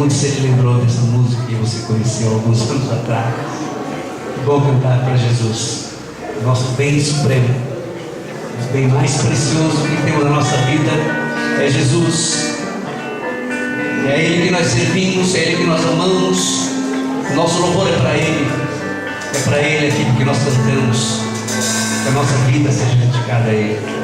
pergunte se ele lembrou dessa música que você conheceu alguns anos atrás. É bom cantar para Jesus, nosso bem supremo, o bem mais precioso que temos na nossa vida é Jesus. E é Ele que nós servimos, é Ele que nós amamos. O nosso louvor é para Ele, é para Ele aquilo que nós cantamos. Que a nossa vida seja dedicada a Ele.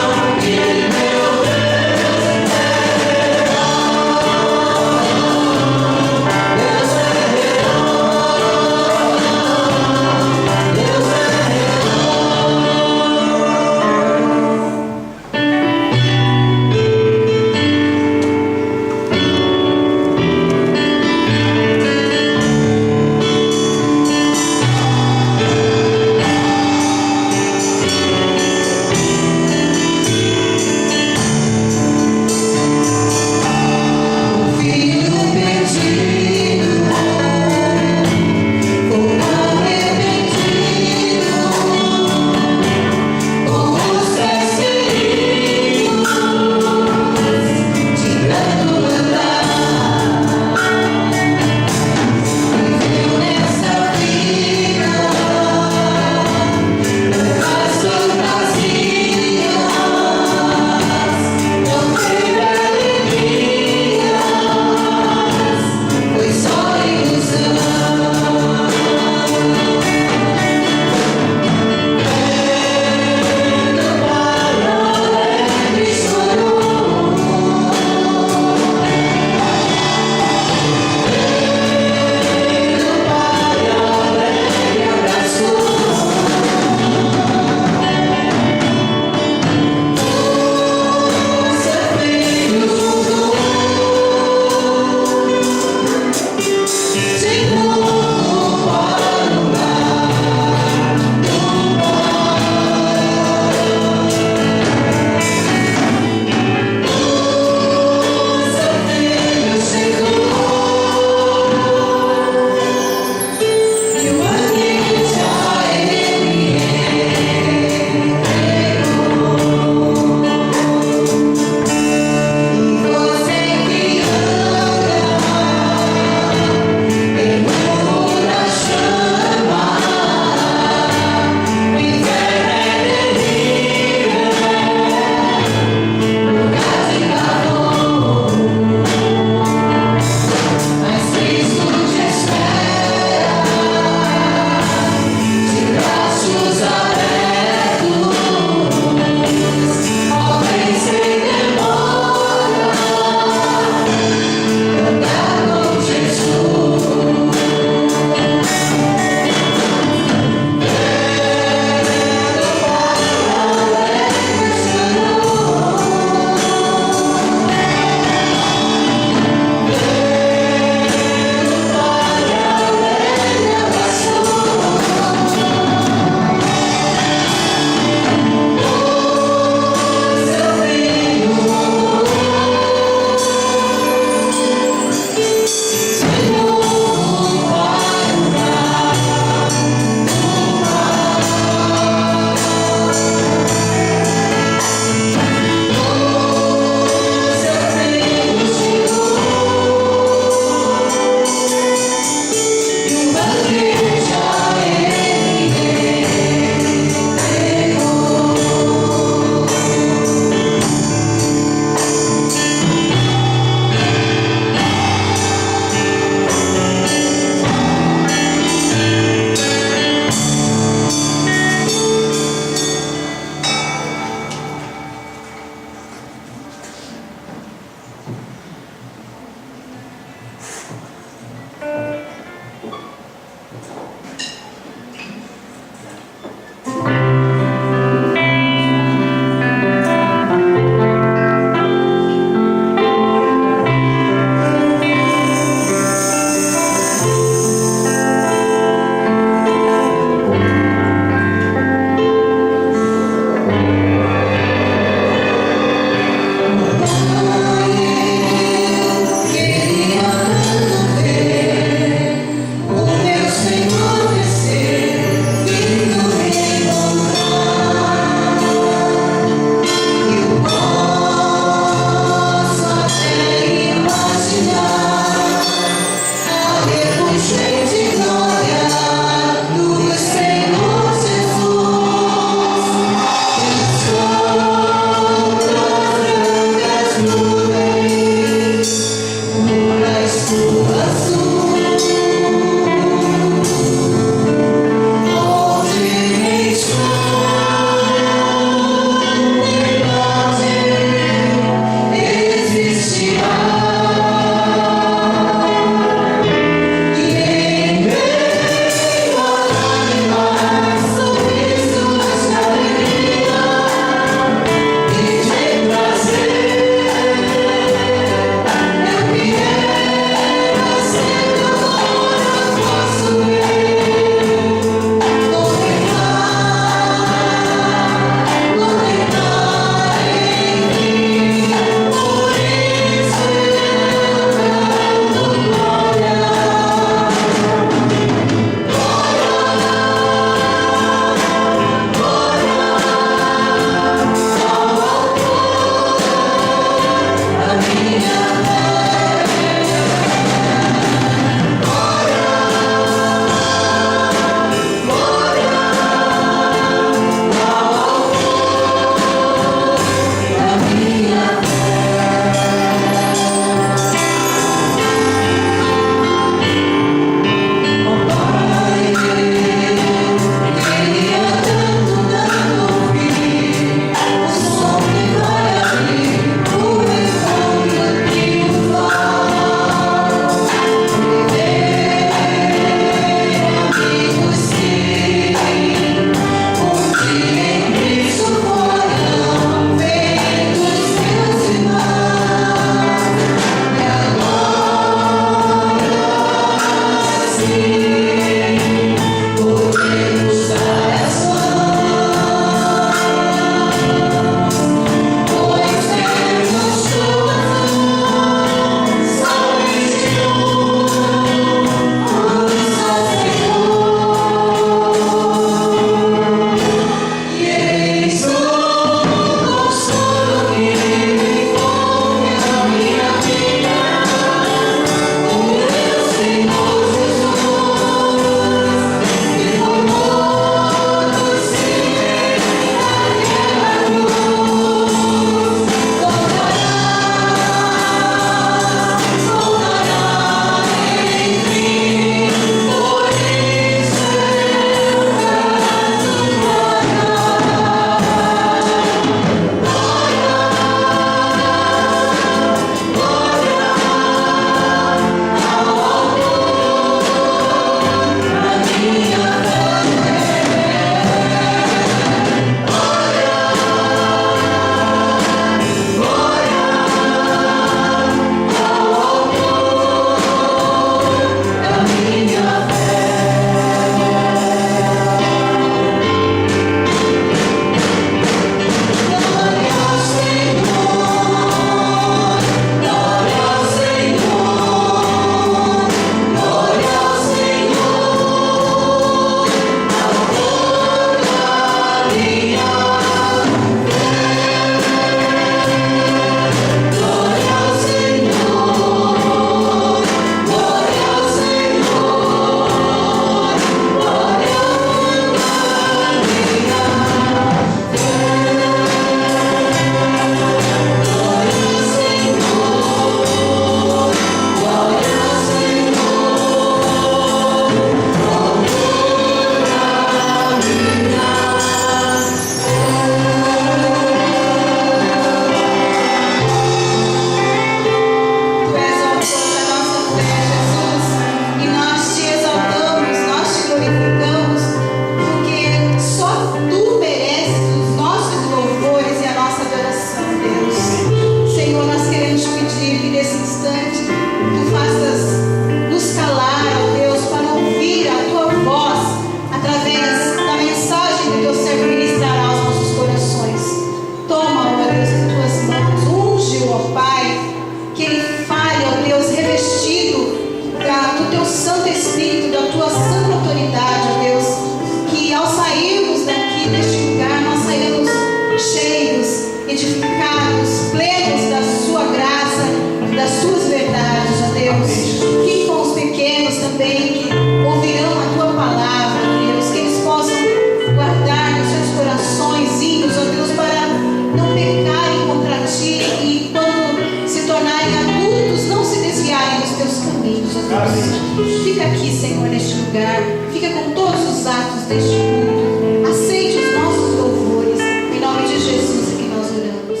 pecados deste mundo. Aceite os nossos louvores. Em nome de Jesus é que nós oramos.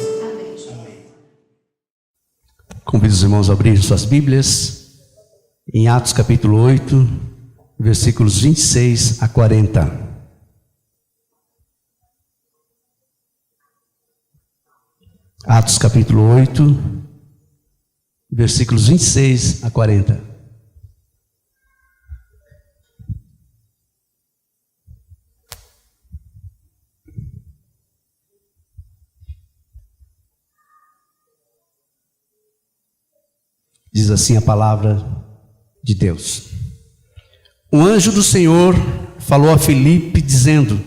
Amém. Convido os irmãos a abrir suas Bíblias em Atos capítulo 8, versículos 26 a 40. Atos capítulo 8, versículos 26 a 40. Diz assim a palavra de Deus. Um anjo do Senhor falou a Filipe dizendo: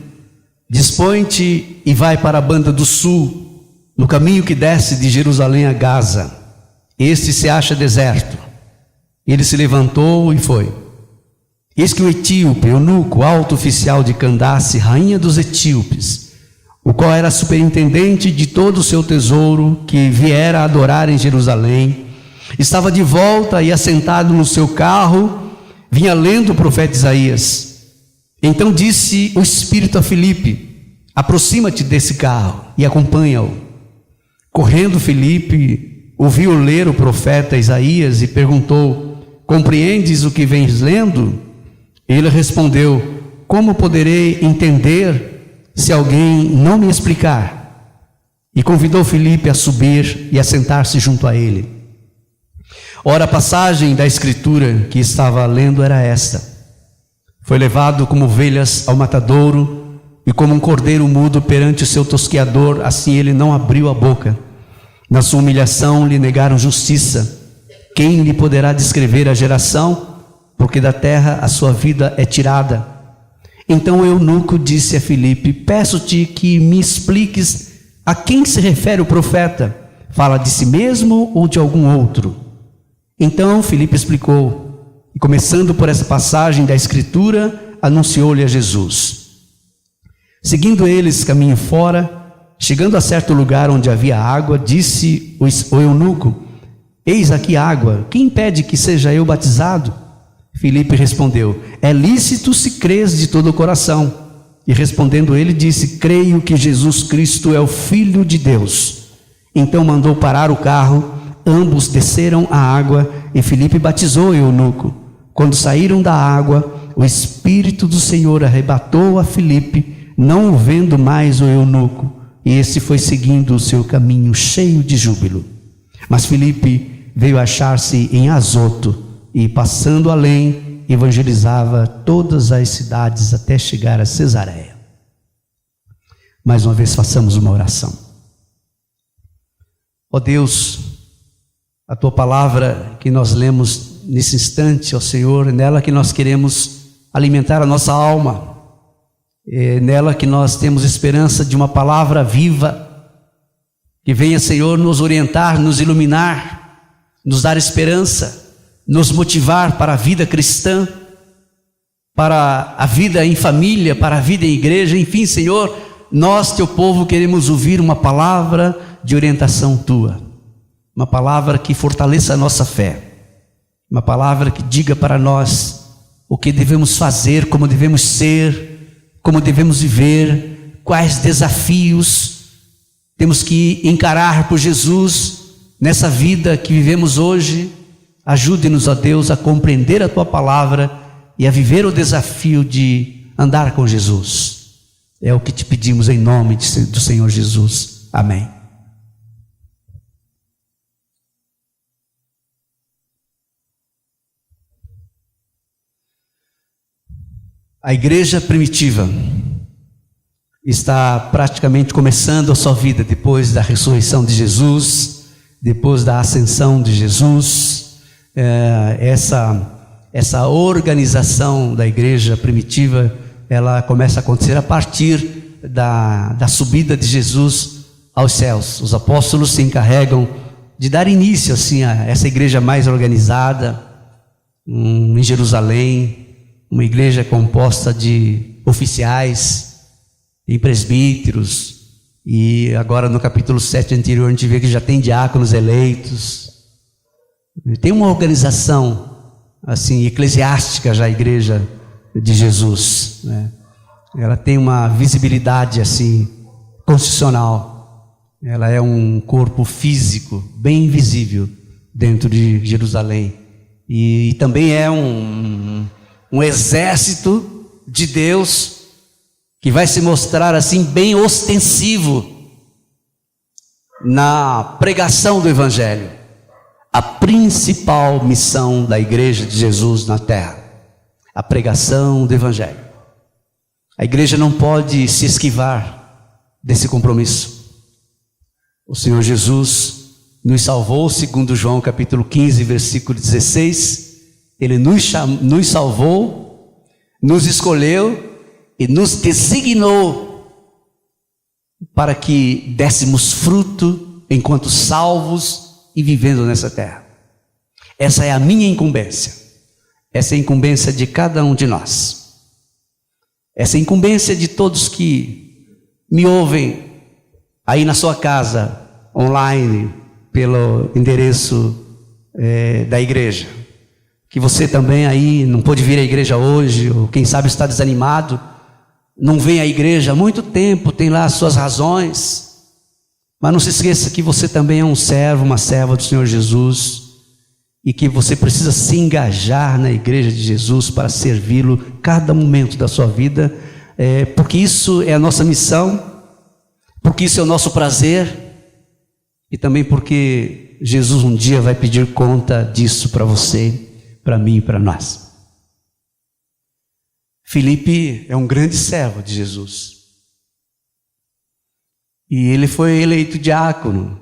dispõe-te e vai para a banda do sul, no caminho que desce de Jerusalém a Gaza. Este se acha deserto. Ele se levantou e foi. Eis que o etíope, eunuco, alto oficial de Candace, rainha dos etíopes, o qual era superintendente de todo o seu tesouro, que viera adorar em Jerusalém, estava de volta e assentado no seu carro, vinha lendo o profeta Isaías. Então disse o Espírito a Filipe: aproxima-te desse carro e acompanha-o. Correndo Filipe, ouviu ler o profeta Isaías e perguntou: compreendes o que vens lendo? Ele respondeu: como poderei entender se alguém não me explicar? E convidou Filipe a subir e a sentar-se junto a ele. Ora, a passagem da escritura que estava lendo era esta: foi levado como ovelhas ao matadouro, e como um cordeiro mudo perante o seu tosqueador, assim ele não abriu a boca. Na sua humilhação lhe negaram justiça. Quem lhe poderá descrever a geração? Porque da terra a sua vida é tirada. Então o eunuco disse a Filipe: peço-te que me expliques a quem se refere o profeta. Fala de si mesmo ou de algum outro? Então Filipe explicou, e começando por essa passagem da escritura, anunciou-lhe a Jesus. Seguindo eles caminho fora, chegando a certo lugar onde havia água, disse o eunuco: eis aqui água, que impede que seja eu batizado? Filipe respondeu: é lícito se crês de todo o coração. E respondendo ele disse: creio que Jesus Cristo é o Filho de Deus. Então mandou parar o carro, ambos desceram à água e Filipe batizou o eunuco. Quando saíram da água, o Espírito do Senhor arrebatou a Filipe, não o vendo mais o eunuco, e esse foi seguindo o seu caminho cheio de júbilo. Mas Filipe veio achar-se em Azoto, e passando além, evangelizava todas as cidades até chegar a Cesareia. Mais uma vez façamos uma oração. Ó Deus, a Tua palavra que nós lemos nesse instante, ó Senhor, é nela que nós queremos alimentar a nossa alma. É nela que nós temos esperança de uma palavra viva, que venha, Senhor, nos orientar, nos iluminar, nos dar esperança, nos motivar para a vida cristã, para a vida em família, para a vida em igreja. Enfim, Senhor, nós, Teu povo, queremos ouvir uma palavra de orientação Tua, uma palavra que fortaleça a nossa fé, uma palavra que diga para nós o que devemos fazer, como devemos ser, como devemos viver, quais desafios temos que encarar por Jesus nessa vida que vivemos hoje. Ajude-nos, ó Deus, a compreender a Tua palavra e a viver o desafio de andar com Jesus. É o que te pedimos em nome do Senhor Jesus. Amém. A igreja primitiva está praticamente começando a sua vida depois da ressurreição de Jesus, depois da ascensão de Jesus. Essa organização da igreja primitiva, ela começa a acontecer a partir da subida de Jesus aos céus. Os apóstolos se encarregam de dar início assim, a essa igreja mais organizada em Jerusalém, uma igreja composta de oficiais, de presbíteros, e agora no capítulo 7 anterior a gente vê que já tem diáconos eleitos. Tem uma organização assim eclesiástica já a igreja de Jesus, né? ela tem uma visibilidade assim constitucional. Ela é um corpo físico bem visível dentro de Jerusalém. E também é um exército de Deus que vai se mostrar assim bem ostensivo na pregação do Evangelho. A principal missão da Igreja de Jesus na terra, a pregação do Evangelho. A igreja não pode se esquivar desse compromisso. O Senhor Jesus nos salvou, segundo João capítulo 15, versículo 16. Ele nos salvou, nos escolheu e nos designou para que dessemos fruto enquanto salvos e vivendo nessa terra. Essa é a minha incumbência. Essa é a incumbência de cada um de nós. Essa é a incumbência de todos que me ouvem aí na sua casa, online, pelo endereço da igreja. Que você também aí não pôde vir à igreja hoje, ou quem sabe está desanimado, não vem à igreja há muito tempo, tem lá as suas razões. Mas não se esqueça que você também é um servo, uma serva do Senhor Jesus, e que você precisa se engajar na igreja de Jesus para servi-lo cada momento da sua vida, porque isso é a nossa missão, porque isso é o nosso prazer, e também porque Jesus um dia vai pedir conta disso para você, para mim e para nós. Filipe é um grande servo de Jesus. E ele foi eleito diácono.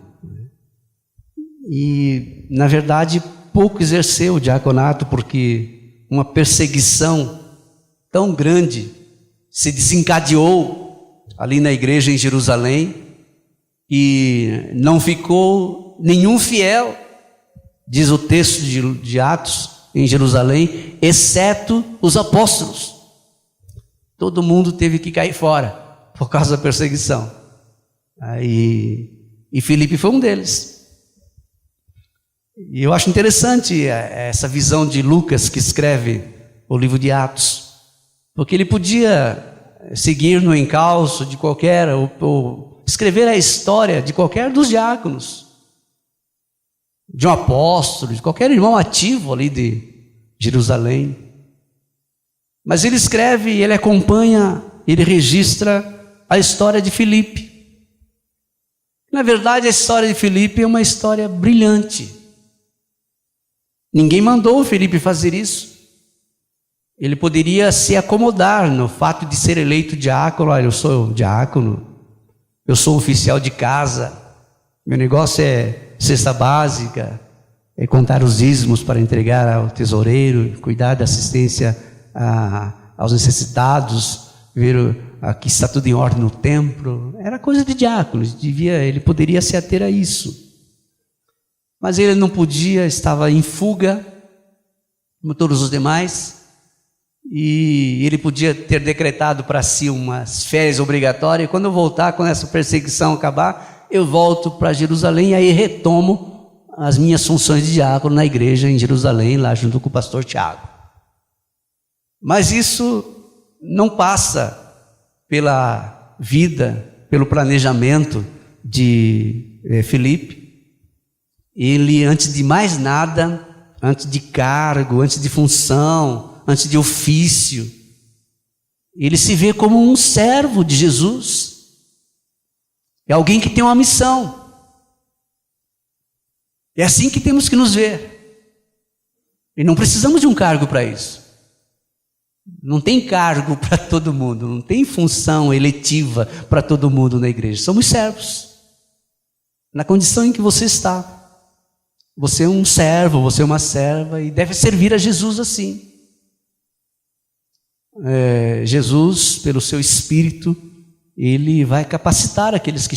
E, na verdade, pouco exerceu o diaconato, porque uma perseguição tão grande se desencadeou ali na igreja em Jerusalém, e não ficou nenhum fiel, diz o texto de Atos, em Jerusalém, exceto os apóstolos. Todo mundo teve que cair fora por causa da perseguição. E Filipe foi um deles. E eu acho interessante essa visão de Lucas, que escreve o livro de Atos, porque ele podia seguir no encalço de qualquer, ou escrever a história de qualquer dos diáconos, de um apóstolo, de qualquer irmão ativo ali de Jerusalém. Mas ele escreve, ele acompanha, ele registra a história de Filipe. Na verdade, a história de Filipe é uma história brilhante. Ninguém mandou o Filipe fazer isso. Ele poderia se acomodar no fato de ser eleito diácono. Olha, eu sou diácono, eu sou oficial de casa, meu negócio é cesta básica, é contar os dízimos para entregar ao tesoureiro, cuidar da assistência aos necessitados, ver que está tudo em ordem no templo. Era coisa de diáconos, ele poderia se ater a isso. Mas ele não podia, estava em fuga, como todos os demais, e ele podia ter decretado para si umas férias obrigatórias. E quando eu voltar, quando essa perseguição acabar, eu volto para Jerusalém, e aí retomo as minhas funções de diácono na igreja em Jerusalém, lá junto com o pastor Tiago. Mas isso não passa pela vida, pelo planejamento de Filipe. Ele, antes de mais nada, antes de cargo, antes de função, antes de ofício, ele se vê como um servo de Jesus. É alguém que tem uma missão. É assim que temos que nos ver. E não precisamos de um cargo para isso. Não tem cargo para todo mundo, não tem função eletiva para todo mundo na igreja. Somos servos. Na condição em que você está. Você é um servo, você é uma serva e deve servir a Jesus assim. Jesus, pelo seu Espírito, ele vai capacitar aqueles que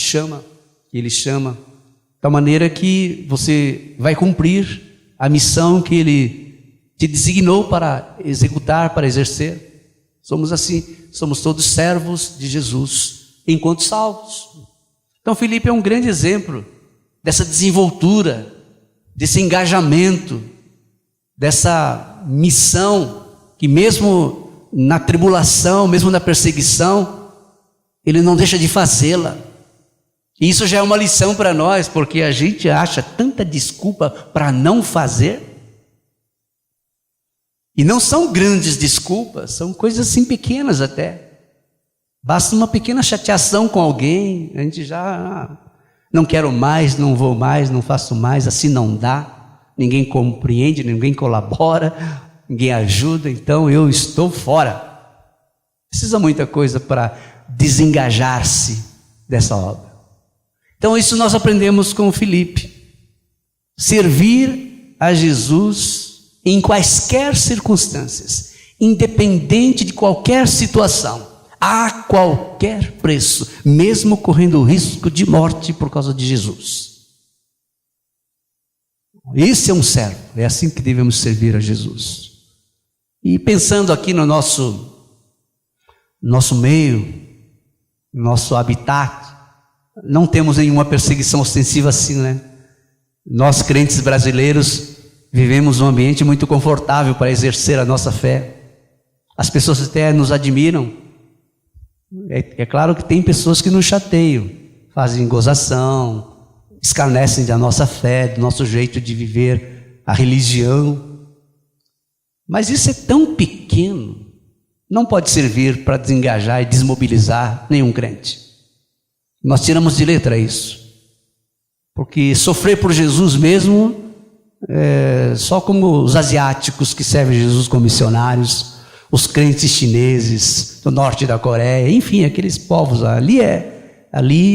ele chama, de tal maneira que você vai cumprir a missão que ele te designou para executar, para exercer. Somos assim, somos todos servos de Jesus, enquanto salvos. Então Filipe é um grande exemplo dessa desenvoltura, desse engajamento, dessa missão que mesmo na tribulação, mesmo na perseguição, ele não deixa de fazê-la. E isso já é uma lição para nós, porque a gente acha tanta desculpa para não fazer. E não são grandes desculpas, são coisas assim pequenas até. Basta uma pequena chateação com alguém, a gente já não quero mais, não vou mais, não faço mais, assim não dá. Ninguém compreende, ninguém colabora, ninguém ajuda, então eu estou fora. Precisa muita coisa para desengajar-se dessa obra. Então isso nós aprendemos com Filipe. Servir a Jesus em quaisquer circunstâncias, independente de qualquer situação, a qualquer preço, mesmo correndo o risco de morte por causa de Jesus. Esse é um servo, é assim que devemos servir a Jesus. E pensando aqui no nosso meio, nosso habitat, não temos nenhuma perseguição ostensiva assim, né? Nós crentes brasileiros vivemos um ambiente muito confortável para exercer a nossa fé. As pessoas até nos admiram. É claro que tem pessoas que nos chateiam, fazem gozação, escarnecem da nossa fé, do nosso jeito de viver a religião. Mas isso é tão pequeno, não pode servir para desengajar e desmobilizar nenhum crente. Nós tiramos de letra isso. Porque sofrer por Jesus mesmo, só como os asiáticos que servem Jesus como missionários, os crentes chineses do norte da Coreia, enfim, aqueles povos ali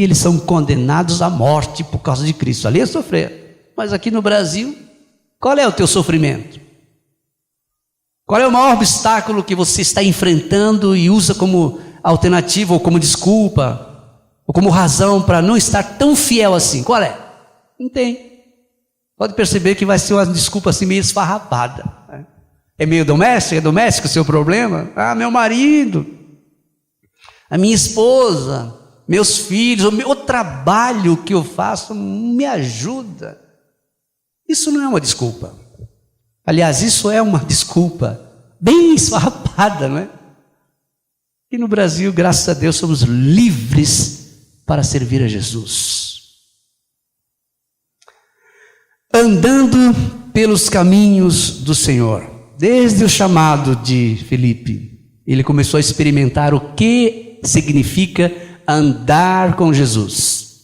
eles são condenados à morte por causa de Cristo, ali é sofrer. Mas aqui no Brasil, qual é o teu sofrimento? Qual é o maior obstáculo que você está enfrentando e usa como alternativa ou como desculpa ou como razão para não estar tão fiel assim? Qual é? Não tem. Pode perceber que vai ser uma desculpa assim meio esfarrapada, né? É meio doméstico? É doméstico o seu problema? Ah, meu marido, a minha esposa, meus filhos, o trabalho que eu faço me ajuda. Isso não é uma desculpa. Aliás, isso é uma desculpa bem esfarrapada, não é? E no Brasil, graças a Deus, somos livres para servir a Jesus. Andando pelos caminhos do Senhor. Desde o chamado de Filipe, ele começou a experimentar o que significa andar com Jesus.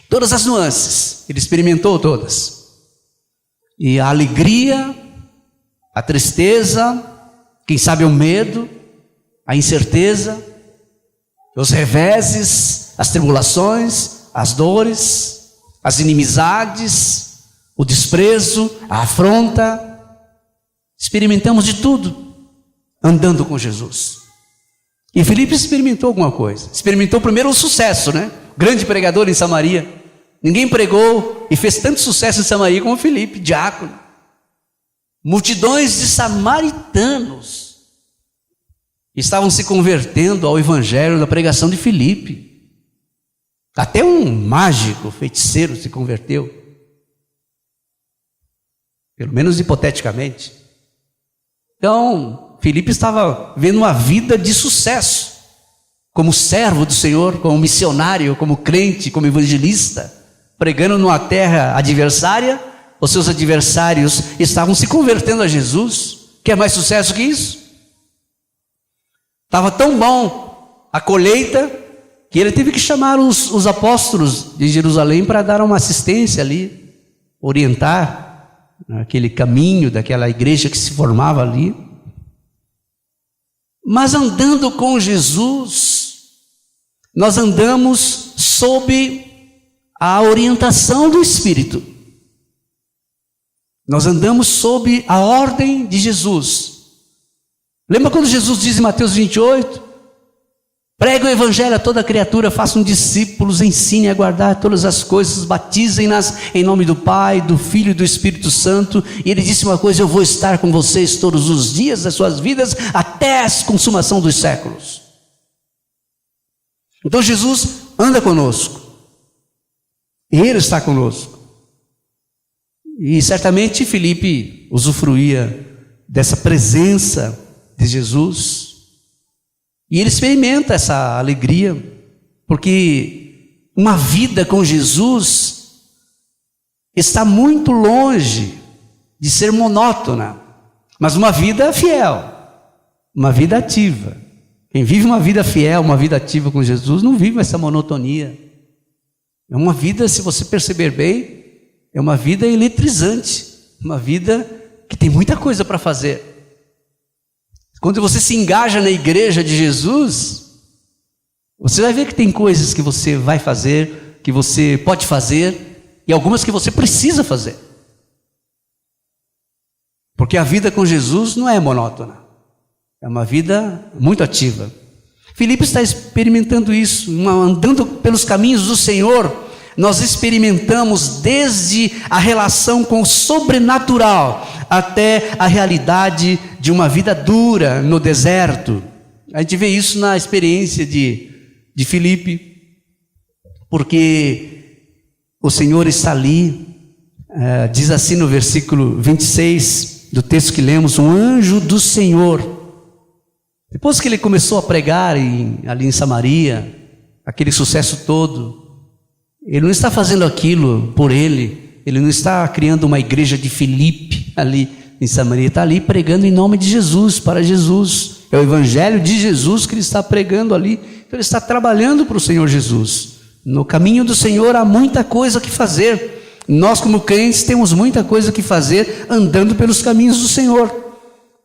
Todas as nuances, ele experimentou todas. E a alegria, a tristeza, quem sabe o medo, a incerteza, os reveses, as tribulações, as dores, as inimizades, o desprezo, a afronta. Experimentamos de tudo andando com Jesus. E Filipe experimentou alguma coisa. Experimentou primeiro o sucesso, né? Grande pregador em Samaria. Ninguém pregou e fez tanto sucesso em Samaria como Filipe, diácono. Multidões de samaritanos estavam se convertendo ao evangelho da pregação de Filipe. Até um mágico, feiticeiro se converteu. Pelo menos hipoteticamente. Então, Filipe estava vendo uma vida de sucesso, como servo do Senhor, como missionário, como crente, como evangelista, pregando numa terra adversária. Os seus adversários estavam se convertendo a Jesus. Quer mais sucesso que isso? Estava tão bom a colheita, que ele teve que chamar os apóstolos de Jerusalém para dar uma assistência ali, orientar aquele caminho daquela igreja que se formava ali. Mas andando com Jesus, nós andamos sob a orientação do Espírito. Nós andamos sob a ordem de Jesus. Lembra quando Jesus diz em Mateus 28? Pregue o evangelho a toda criatura, façam discípulos, ensinem a guardar todas as coisas, batizem-nas em nome do Pai, do Filho e do Espírito Santo. E ele disse uma coisa: eu vou estar com vocês todos os dias das suas vidas, até a consumação dos séculos. Então Jesus anda conosco, ele está conosco. E certamente Filipe usufruía dessa presença de Jesus. E ele experimenta essa alegria, porque uma vida com Jesus está muito longe de ser monótona, mas uma vida fiel, uma vida ativa. Quem vive uma vida fiel, uma vida ativa com Jesus, não vive essa monotonia. É uma vida, se você perceber bem, é uma vida eletrizante, uma vida que tem muita coisa para fazer. Quando você se engaja na igreja de Jesus, você vai ver que tem coisas que você vai fazer, que você pode fazer, e algumas que você precisa fazer. Porque a vida com Jesus não é monótona, é uma vida muito ativa. Filipe está experimentando isso, andando pelos caminhos do Senhor. Nós experimentamos desde a relação com o sobrenatural até a realidade de uma vida dura no deserto. A gente vê isso na experiência de Filipe, porque o Senhor está ali, diz assim no versículo 26 do texto que lemos: um anjo do Senhor. Depois que ele começou a pregar ali em Samaria, aquele sucesso todo, ele não está fazendo aquilo por ele não está criando uma igreja de Filipe ali em Samaria, está ali pregando em nome de Jesus, para Jesus. É o evangelho de Jesus que ele está pregando ali. Então ele está trabalhando para o Senhor Jesus. No caminho do Senhor há muita coisa que fazer. Nós como crentes temos muita coisa que fazer andando pelos caminhos do Senhor.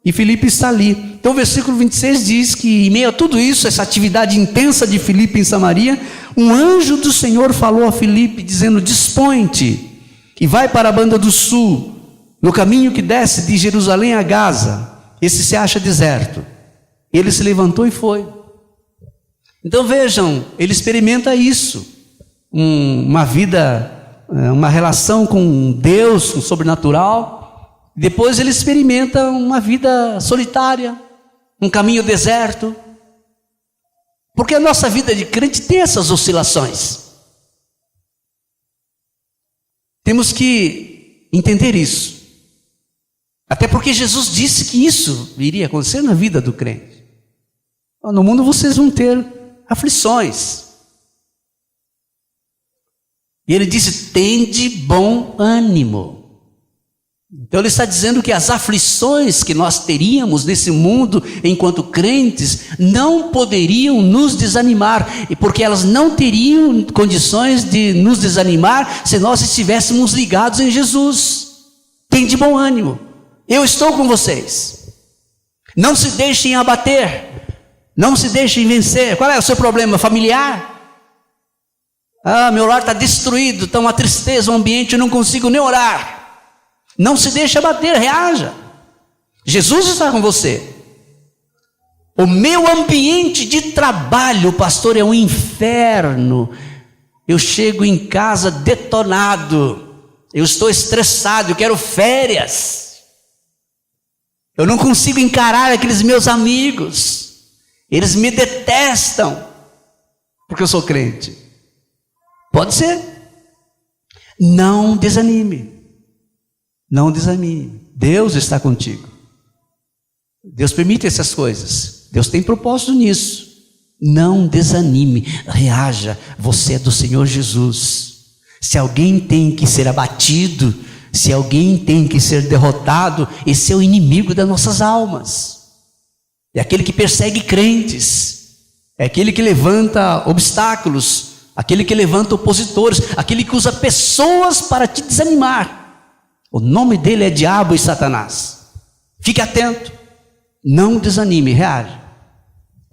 E Filipe está ali. Então o versículo 26 diz que em meio a tudo isso, essa atividade intensa de Filipe em Samaria, um anjo do Senhor falou a Filipe dizendo: dispõe-te e vai para a banda do sul, no caminho que desce de Jerusalém a Gaza. Esse se acha deserto. Ele se levantou e foi. Então vejam, ele experimenta isso, uma vida, uma relação com Deus, com o sobrenatural. Depois ele experimenta uma vida solitária, um caminho deserto. Porque a nossa vida de crente tem essas oscilações. Temos que entender isso. Até porque Jesus disse que isso iria acontecer na vida do crente. No mundo vocês vão ter aflições. E ele disse: tende bom ânimo. Então ele está dizendo que as aflições que nós teríamos nesse mundo enquanto crentes não poderiam nos desanimar, porque elas não teriam condições de nos desanimar se nós estivéssemos ligados em Jesus. Tem de bom ânimo, eu estou com vocês. Não se deixem abater, não se deixem vencer. Qual é o seu problema familiar? Meu lar está destruído, está uma tristeza, um ambiente, eu não consigo nem orar. Não se deixe abater, reaja. Jesus está com você. O meu ambiente de trabalho, pastor, é um inferno. Eu chego em casa detonado, eu estou estressado, eu quero férias. Eu não consigo encarar aqueles meus amigos. Eles me detestam porque eu sou crente. Pode ser. Não desanime. Não desanime, Deus está contigo. Deus permite essas coisas, Deus tem propósito nisso. Não desanime, reaja, você é do Senhor Jesus. Se alguém tem que ser abatido, se alguém tem que ser derrotado, esse é o inimigo das nossas almas. É aquele que persegue crentes, é aquele que levanta obstáculos, aquele que levanta opositores, aquele que usa pessoas para te desanimar. O nome dele é diabo e Satanás. Fique atento, não desanime, reaja.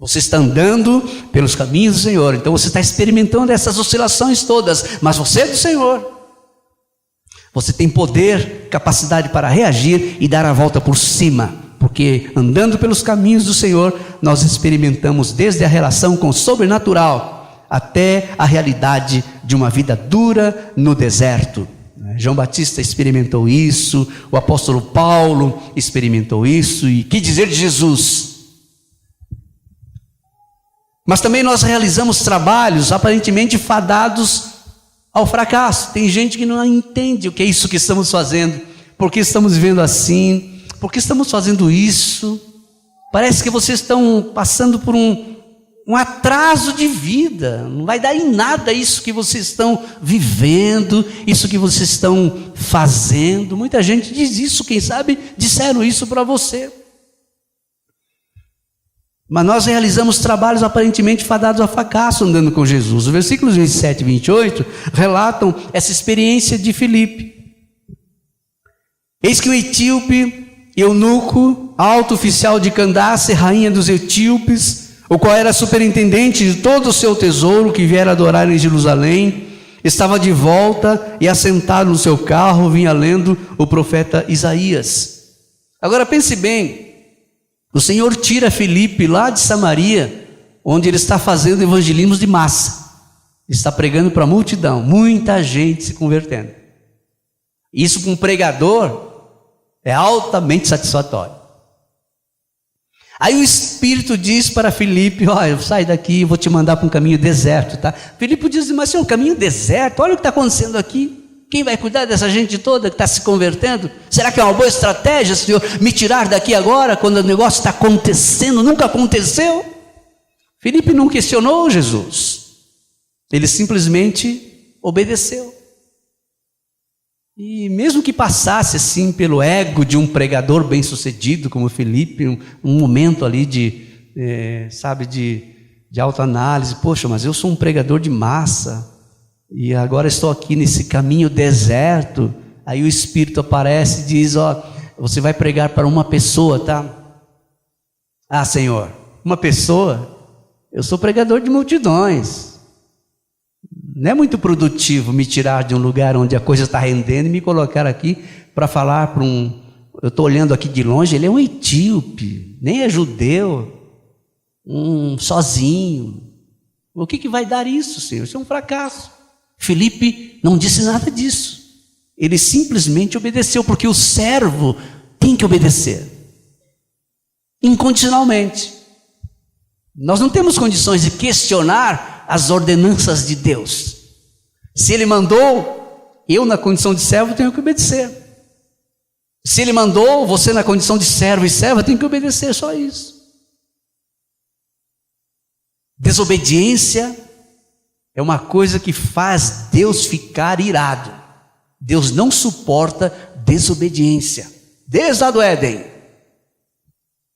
Você está andando pelos caminhos do Senhor, então você está experimentando essas oscilações todas, mas você é do Senhor. Você tem poder, capacidade para reagir e dar a volta por cima, porque andando pelos caminhos do Senhor, nós experimentamos desde a relação com o sobrenatural até a realidade de uma vida dura no deserto. João Batista experimentou isso, o apóstolo Paulo experimentou isso, e que dizer de Jesus? Mas também nós realizamos trabalhos aparentemente fadados ao fracasso. Tem gente que não entende o que é isso que estamos fazendo, por que estamos vivendo assim, por que estamos fazendo isso, Parece que vocês estão passando por um atraso de vida. Não vai dar em nada isso que vocês estão vivendo, isso que vocês estão fazendo. Muita gente diz isso, quem sabe disseram isso para você. Mas nós realizamos trabalhos aparentemente fadados a fracasso andando com Jesus. Os versículos 27 e 28 relatam essa experiência de Filipe. Eis que o etíope, eunuco, alto oficial de Candace, rainha dos etíopes, o qual era superintendente de todo o seu tesouro que viera adorar em Jerusalém, estava de volta e assentado no seu carro, vinha lendo o profeta Isaías. Agora pense bem, o Senhor tira Filipe lá de Samaria, onde ele está fazendo evangelismo de massa, está pregando para a multidão, muita gente se convertendo. Isso para um pregador é altamente satisfatório. Aí o Espírito diz para Filipe: olha, sai daqui, vou te mandar para um caminho deserto, tá? Filipe diz: mas se é um caminho deserto, olha o que está acontecendo aqui. Quem vai cuidar dessa gente toda que está se convertendo? Será que é uma boa estratégia, Senhor, me tirar daqui agora, quando o negócio está acontecendo, nunca aconteceu? Filipe não questionou Jesus, ele simplesmente obedeceu. E mesmo que passasse assim pelo ego de um pregador bem sucedido como Filipe, um momento ali de autoanálise, poxa, mas eu sou um pregador de massa, e agora estou aqui nesse caminho deserto. Aí o Espírito aparece e diz: ó, você vai pregar para uma pessoa, tá? Ah, Senhor, uma pessoa? Eu sou pregador de multidões. Não é muito produtivo me tirar de um lugar onde a coisa está rendendo e me colocar aqui para falar para eu estou olhando aqui de longe, ele é um etíope, nem é judeu, sozinho. O que vai dar isso, Senhor? Isso é um fracasso. Filipe não disse nada disso. Ele simplesmente obedeceu, porque o servo tem que obedecer incondicionalmente. Nós não temos condições de questionar as ordenanças de Deus. Se Ele mandou, eu na condição de servo tenho que obedecer. Se Ele mandou, você na condição de servo e serva tem que obedecer, só isso. Desobediência é uma coisa que faz Deus ficar irado. Deus não suporta desobediência. Desde lá do Éden,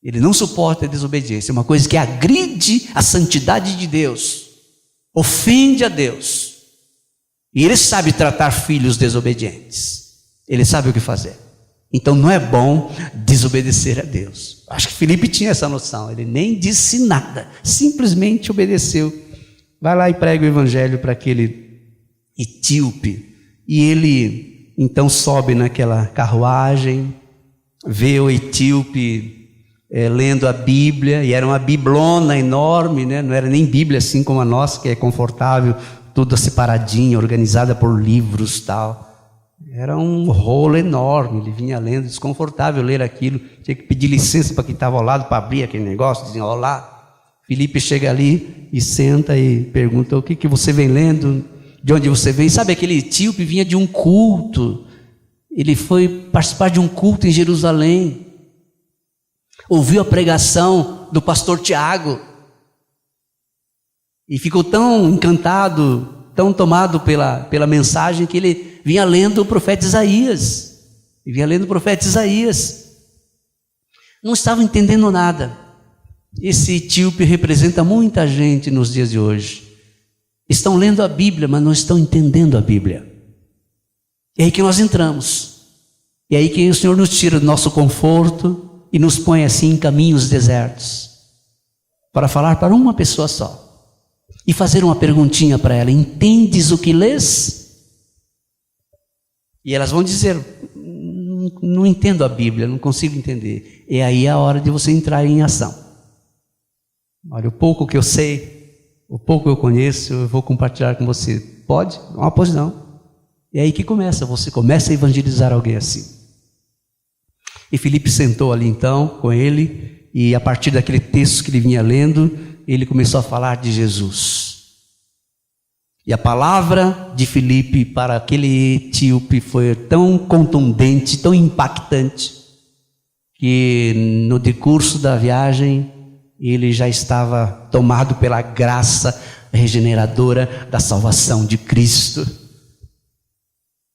Ele não suporta a desobediência. É uma coisa que agride a santidade de Deus, ofende a Deus. E Ele sabe tratar filhos desobedientes. Ele sabe o que fazer. Então não é bom desobedecer a Deus. Acho que Filipe tinha essa noção. Ele nem disse nada, simplesmente obedeceu. Vai lá e prega o evangelho para aquele etíope. E ele então sobe naquela carruagem, vê o etíope lendo a Bíblia, e era uma biblona enorme, né? Não era nem Bíblia assim como a nossa, que é confortável, toda separadinha, organizada por livros, tal. Era um rolo enorme, ele vinha lendo, desconfortável ler aquilo, tinha que pedir licença para quem estava ao lado para abrir aquele negócio, desenrolar. Filipe chega ali e senta e pergunta: o que você vem lendo? De onde você vem? Sabe, aquele etíope vinha de um culto, ele foi participar de um culto em Jerusalém, ouviu a pregação do pastor Tiago e ficou tão encantado, tão tomado pela mensagem, que ele vinha lendo o profeta Isaías. E vinha lendo o profeta Isaías. Não estava entendendo nada. Esse etíope representa muita gente nos dias de hoje. Estão lendo a Bíblia, mas não estão entendendo a Bíblia. É aí que nós entramos. É aí que o Senhor nos tira do nosso conforto e nos põe assim em caminhos desertos, para falar para uma pessoa só e fazer uma perguntinha para ela: entendes o que lês? E elas vão dizer: não entendo a Bíblia, não consigo entender. É aí a hora de você entrar em ação. Olha, o pouco que eu sei, o pouco que eu conheço, eu vou compartilhar com você. Pode? Não, pois não. É aí que você começa a evangelizar alguém assim. E Filipe sentou ali então com ele, e a partir daquele texto que ele vinha lendo, ele começou a falar de Jesus. E a palavra de Filipe para aquele etíope foi tão contundente, tão impactante, que e no decurso da viagem ele já estava tomado pela graça regeneradora da salvação de Cristo.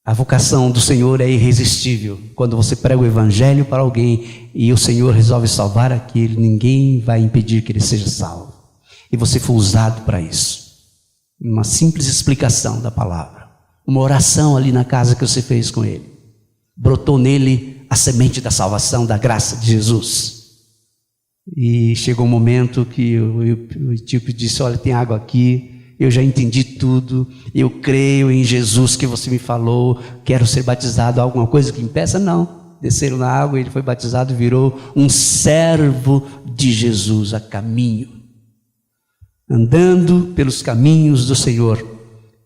A vocação do Senhor é irresistível. Quando você prega o evangelho para alguém e o Senhor resolve salvar aquele, ninguém vai impedir que ele seja salvo. E você foi usado para isso. Uma simples explicação da palavra, uma oração ali na casa que você fez com ele, brotou nele a semente da salvação, da graça de Jesus. E chegou um momento que o etíope disse: olha, tem água aqui, eu já entendi tudo, eu creio em Jesus que você me falou, quero ser batizado. Alguma coisa que impeça? Não. Desceram na água, ele foi batizado e virou um servo de Jesus a caminho. Andando pelos caminhos do Senhor,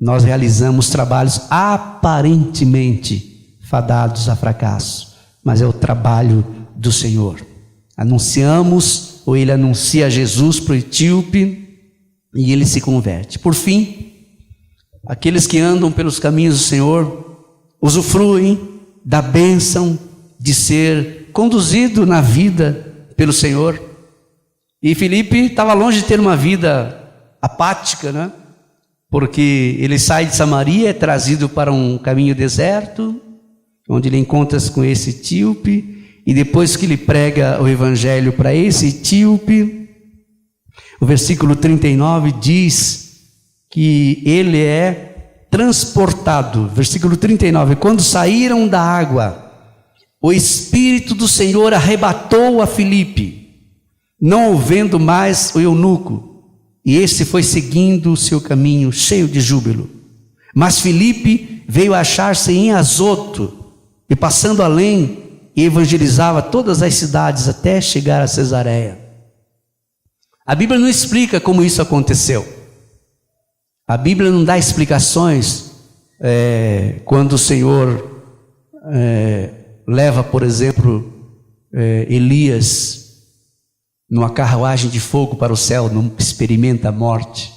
nós realizamos trabalhos aparentemente fadados a fracasso, mas é o trabalho do Senhor. Anunciamos, ou ele anuncia Jesus para o etíope, e ele se converte. Por fim, aqueles que andam pelos caminhos do Senhor usufruem da bênção de ser conduzido na vida pelo Senhor. E Filipe estava longe de ter uma vida apática, né? Porque ele sai de Samaria, é trazido para um caminho deserto, onde ele encontra-se com esse etíope, e depois que ele prega o evangelho para esse etíope, o versículo 39 diz que ele é transportado. Versículo 39: quando saíram da água, o Espírito do Senhor arrebatou a Filipe, não o vendo mais o eunuco, e este foi seguindo o seu caminho cheio de júbilo. Mas Filipe veio achar-se em Azoto, e passando além, evangelizava todas as cidades até chegar a Cesareia. A Bíblia não explica como isso aconteceu. A Bíblia não dá explicações quando o Senhor leva, por exemplo, Elias numa carruagem de fogo para o céu, não experimenta a morte.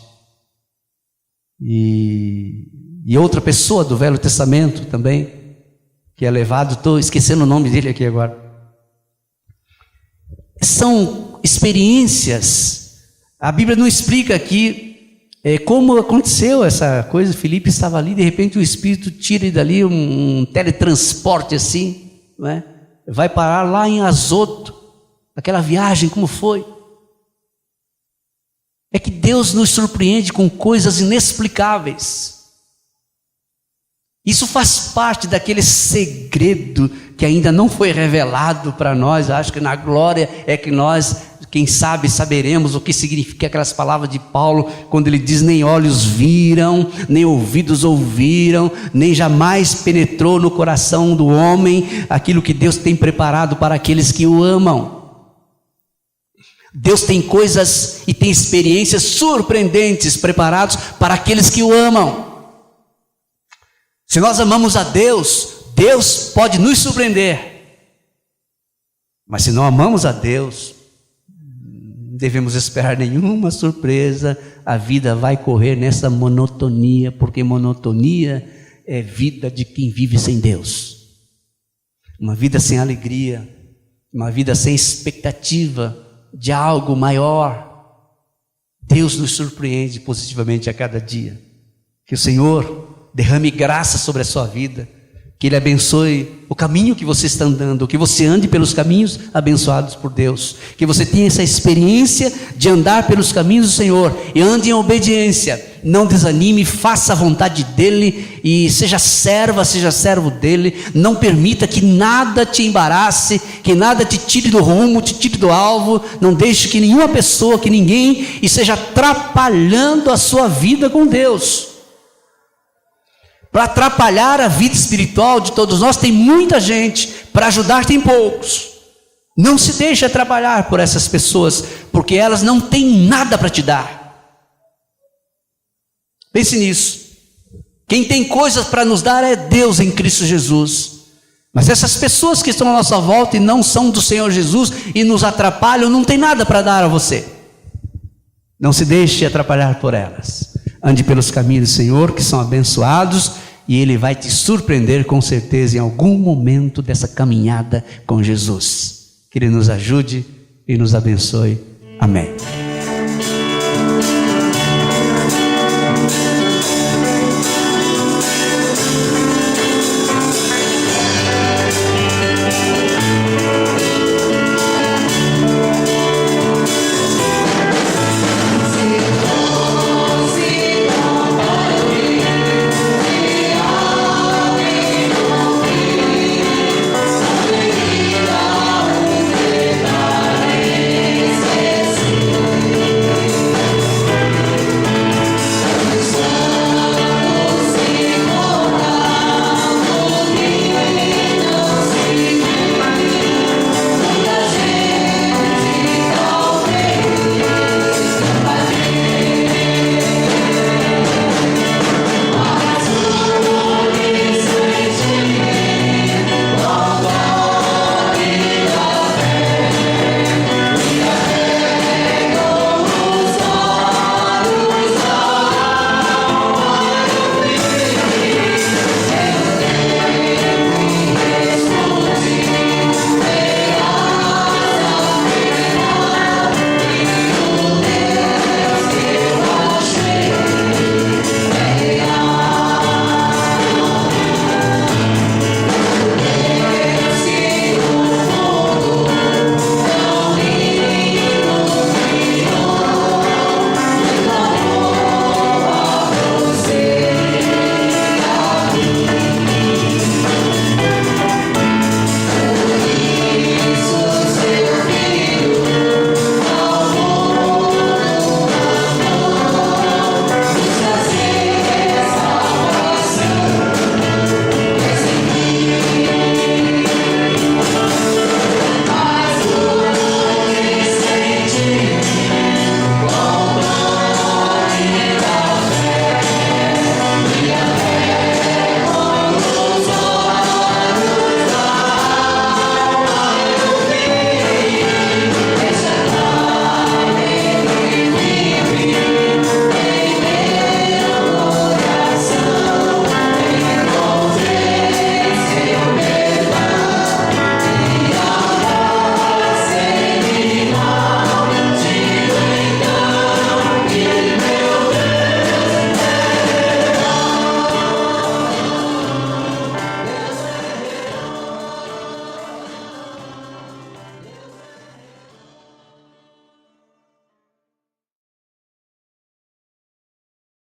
E outra pessoa do Velho Testamento também, que é levado, estou esquecendo o nome dele aqui agora. São experiências. A Bíblia não explica aqui como aconteceu essa coisa. Filipe estava ali, de repente o Espírito tira ele dali, um teletransporte assim, não é? Vai parar lá em Azoto. Aquela viagem, como foi? É que Deus nos surpreende com coisas inexplicáveis. Isso faz parte daquele segredo que ainda não foi revelado para nós. Acho que na glória é que nós, quem sabe, saberemos o que significa aquelas palavras de Paulo, quando ele diz: nem olhos viram, nem ouvidos ouviram, nem jamais penetrou no coração do homem aquilo que Deus tem preparado para aqueles que o amam. Deus tem coisas e tem experiências surpreendentes preparados para aqueles que o amam. Se nós amamos a Deus, Deus pode nos surpreender. Mas se não amamos a Deus, não devemos esperar nenhuma surpresa. A vida vai correr nessa monotonia, porque monotonia é vida de quem vive sem Deus. Uma vida sem alegria, uma vida sem expectativa de algo maior. Deus nos surpreende positivamente a cada dia. Que o Senhor derrame graça sobre a sua vida, que Ele abençoe o caminho que você está andando, que você ande pelos caminhos abençoados por Deus, que você tenha essa experiência de andar pelos caminhos do Senhor e ande em obediência. Não desanime, faça a vontade dEle e seja serva, seja servo dEle. Não permita que nada te embarace, que nada te tire do rumo, te tire do alvo. Não deixe que nenhuma pessoa, que ninguém esteja atrapalhando a sua vida com Deus. Para atrapalhar a vida espiritual de todos nós tem muita gente, para ajudar tem poucos. Não se deixe atrapalhar por essas pessoas, porque elas não têm nada para te dar. Pense nisso. Quem tem coisas para nos dar é Deus em Cristo Jesus. Mas essas pessoas que estão à nossa volta e não são do Senhor Jesus e nos atrapalham, não tem nada para dar a você. Não se deixe atrapalhar por elas. Ande pelos caminhos do Senhor, que são abençoados, e Ele vai te surpreender com certeza em algum momento dessa caminhada com Jesus. Que que Ele nos ajude e nos abençoe. Amém.